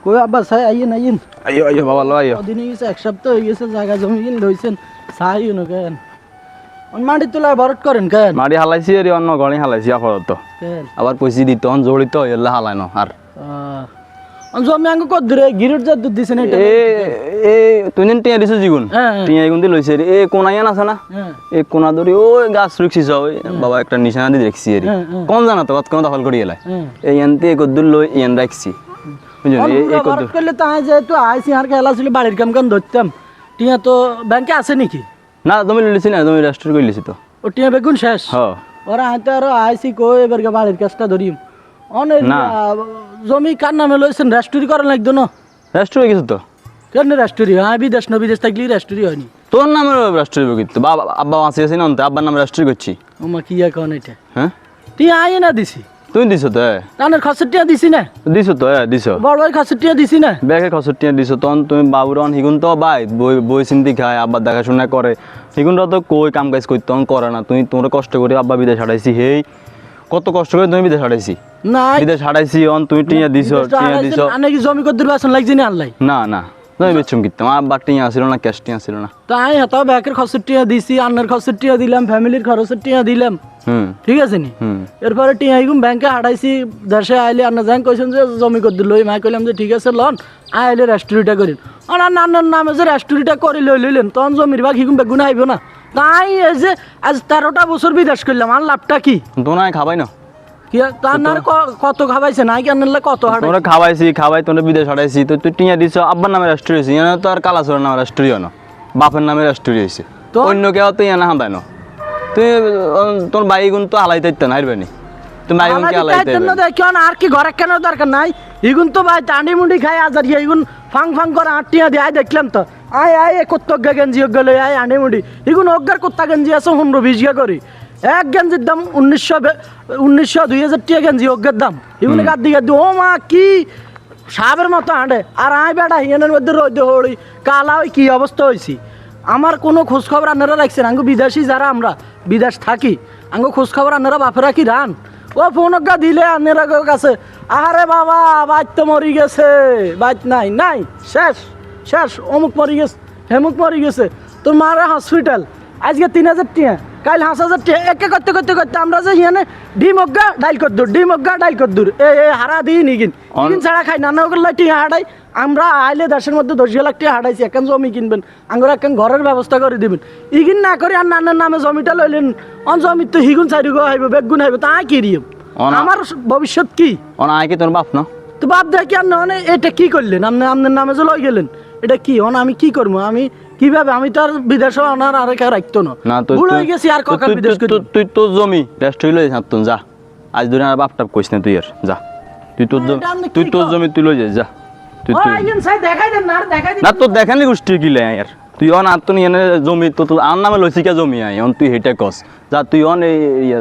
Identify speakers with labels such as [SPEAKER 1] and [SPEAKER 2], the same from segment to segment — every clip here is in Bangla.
[SPEAKER 1] কই আব্বা সাই আইয়েন আইয়েন
[SPEAKER 2] আইয়ো আইয়ো বাবা লো আইয়ো
[SPEAKER 1] কদিন হয়ে গেছে, এক সপ্তাহ হয়ে গেছে, জায়গা জমি কিন লইছেন সাই না কেন মাটি তোলা বরট করেন কেন?
[SPEAKER 2] মাটি হালাইছি আর অন্য গড়ি হালাইছি আপাতত
[SPEAKER 1] কেন
[SPEAKER 2] আবার পয়সা দিত অন জড়িত এলা হালাইনো আর
[SPEAKER 1] জমি আঙ্গ কত দূরে গিরুট যা দুধ দিছেন এটা
[SPEAKER 2] এ এ তুই নিন টিয়া দিছ জিগুন
[SPEAKER 1] হ্যাঁ
[SPEAKER 2] টিয়া গুন দি লইছে রে এ কোনাইয়ান আছে না
[SPEAKER 1] হ্যাঁ
[SPEAKER 2] এই কোনা ধরি ওই গাছ রুকছিস ওই বাবা একটা নিশানা দিয়ে দেখছি এর কোন জানা তো কোন দখল করি এলাই
[SPEAKER 1] হ্যাঁ
[SPEAKER 2] এই এনতে কদ্দুর লই এন রাখছি বুঝলি এই কদ্দুর
[SPEAKER 1] বরট করলে তাই যে তুই আইসি আর খেলা ছিল বাড়ির কাম কাম ধরতাম টিয়া তো ব্যাংকে আছে নাকি?
[SPEAKER 2] না তুমি লিছি না তুমি রেস্টুরেন্ট কই লিছি তো
[SPEAKER 1] ও টিয়া বেগুন শেষ
[SPEAKER 2] হ্যাঁ
[SPEAKER 1] ওরা আইতে আর আইসি কই এবার বাড়ির কাজটা ধরিম অনেক
[SPEAKER 2] না।
[SPEAKER 1] জমি কার নামে লইছেন রেস্টুরি করা লাগতো না
[SPEAKER 2] রেস্টুরেন্ট কিছু তো
[SPEAKER 1] কেন রেস্টুরি হয় বিদেশ না বিদেশ থাকলে রেস্টুরি হয়নি
[SPEAKER 2] তোর নামে রেস্টুরেন্ট কিন্তু বাবা আব্বা আছে আছে না অন্তে আব্বার নামে রেস্টুরেন্ট করছি
[SPEAKER 1] ওমা কি এখন এটা
[SPEAKER 2] হ্যাঁ
[SPEAKER 1] টিয়া আই না দিছি
[SPEAKER 2] তুমি দিছো তো
[SPEAKER 1] কানের খসের টিয়া দিছি না
[SPEAKER 2] দিছো তো দিছো
[SPEAKER 1] বড় ভাই খসের টিয়া দিছি না
[SPEAKER 2] ব্যাগে খসটিয়া দিছো তখন তুমি বাবুরন হিগুন তো বাই বই বই চিন্তি খায় আব্বা দেখাশোনা করে হিগুনরা তো কই কাম কাজ করতে তখন করে না তুমি তোমরা কষ্ট করে আব্বা বিদেশ হারাইছি হেই কত কষ্ট করে তুমি বিদেশ হারাইছি
[SPEAKER 1] না
[SPEAKER 2] বিদেশ হারাইছি অন তুমি টিয়া দিছো টিয়া দিছো
[SPEAKER 1] নাকি জমি কদ্দুর বাসন লাগছে না আনলাই
[SPEAKER 2] না না তুমি বেচুম কিতাম আব্বা টিয়া ছিল না ক্যাশ টিয়া ছিল না
[SPEAKER 1] তাই হাতাও ব্যাকের খসের টিয়া দিছি আন্নার খসের টিয়া দিলাম ফ্যামিলির খরচের টিয়া দিলাম
[SPEAKER 2] হুম
[SPEAKER 1] ঠিক আছে নি
[SPEAKER 2] হুম
[SPEAKER 1] এরপরে টিয়া আইগুম ব্যাংকে হারাইছি দেশে আইলে আন্না যাই কইছেন যে জমি কদ্দুর লই মাই কইলাম যে ঠিক আছে লন আইলে রেস্টুরিটা করিন আর আন্নার নামে যে রেস্টুরিটা করে লইলেন তখন জমির ভাগ হিগুম বেগুন আইব না তাই এই যে আজ 13টা বছর বিদেশ করলাম আর লাভটা কি?
[SPEAKER 2] তোমরা খাবাই না
[SPEAKER 1] কি তার না কত খাবাইছে নাই কেন কত হাড়
[SPEAKER 2] তোমরা খাবাইছি খাবাই তোমরা বিদেশ হারাইছি তো তুই টিয়া দিছো আব্বার নামে রেস্টুরেন্ট হয়েছে তো আর কালাচরের নামে রেস্টুরেন্ট না বাপের নামে রেস্টুরেন্ট হয়েছে
[SPEAKER 1] তো?
[SPEAKER 2] অন্য কেউ তো ইয়ানা হাঁদায় না তুই তোর বাইগুন তো হালাই দিতে না হারবে নি তুমি বাইগুন কি হালাই দিতে
[SPEAKER 1] কেন আর কি ঘরে কেন দরকার নাই ইগুন তো ভাই টান্ডি মুন্ডি খাই আজার ইগুন ফাং ফাং করে আটিয়া দিয়ে আয় দেখলাম তো আয় আয় কত গেঞ্জি গেল আয় আন্ডি মুন্ডি ইগুন অজ্ঞার কত্তা গেঞ্জি আছে 15-20 গা করি এক গেঞ্জির দাম 1900-2000 টাকা গেঞ্জি অজ্ঞার দাম ইগুন গাদ দিকে ও মা কি সাবের মতো হাঁটে আর আয় বেটা হিয়ানের মধ্যে রোদ হড়ি কালা ওই কি অবস্থা হয়েছি আমার কোনো খোঁজ খবর আপনারা রাখছেন আঙ্গু বিদেশি যারা আমরা বিদেশ থাকি আঙ্গু খোঁজ খবর আপনারা বাপেরা কি রান ও ফোন দিলে আপনারা কাছে আরে বাবা বাইত তো মরি গেছে বাইত নাই নাই শেষ শেষ অমুক মরি গেছে হেমুক মরি গেছে তোর মারা হসপিটাল আজকে 3000 টাকা কাল 5000 টাকা একে করতে করতে করতে আমরা যে হিয়ানে ডিম অজ্ঞা ডাইল কর দূর এ হারা দিই নিগিন ছাড়া খাই নানা ওগুলো টিয়া হাঁটাই আমরা আইলে দেশের মধ্যে 10 লাখ টাকা হাঁটাইছি এখন জমি কিনবেন আঙ্গুর এখন ঘরের ব্যবস্থা করে দিবেন ইগিন না করে আর নানার নামে জমিটা লইলেন অন জমি তো হিগুন চাইরু গো হাইব বেগুন হাইব তা কি দিম আমার ভবিষ্যৎ কি
[SPEAKER 2] অন আয় কি তোর বাপ না
[SPEAKER 1] তো বাপ দেখি আর না এটা কি করলেন আপনি আপনার নামে যে লই গেলেন এটা কি অন আমি কি করবো আমি কিভাবে আমি তো আর বিদেশে আনার আর কেউ রাখতো না ভুল হয়ে গেছি আর কাকা বিদেশ
[SPEAKER 2] তুই তোর জমি রেস্টুরেন্ট লই যা তুই যা আজ ধরে আর বাপটাপ কইস না তুই আর যা তুই তোর জমি তুই লই যা তুই
[SPEAKER 1] দেখাই দেন না দেখাই
[SPEAKER 2] না তোর দেখানি গোষ্ঠী কি লে আর তুই অন আর তো নিয়ে জমি তো তোর আর নামে লইছি কে জমি আই অন তুই হেটা কস যা তুই অন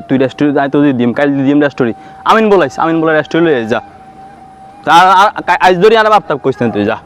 [SPEAKER 2] তুই রেস্টুরেন্ট যাই তো দিম কাল দিম রেস্টুরেন্ট আমিন বলাই রেস্টুরেন্ট লই যা আজ ধরে আর বাপটাপ কইস না তুই যা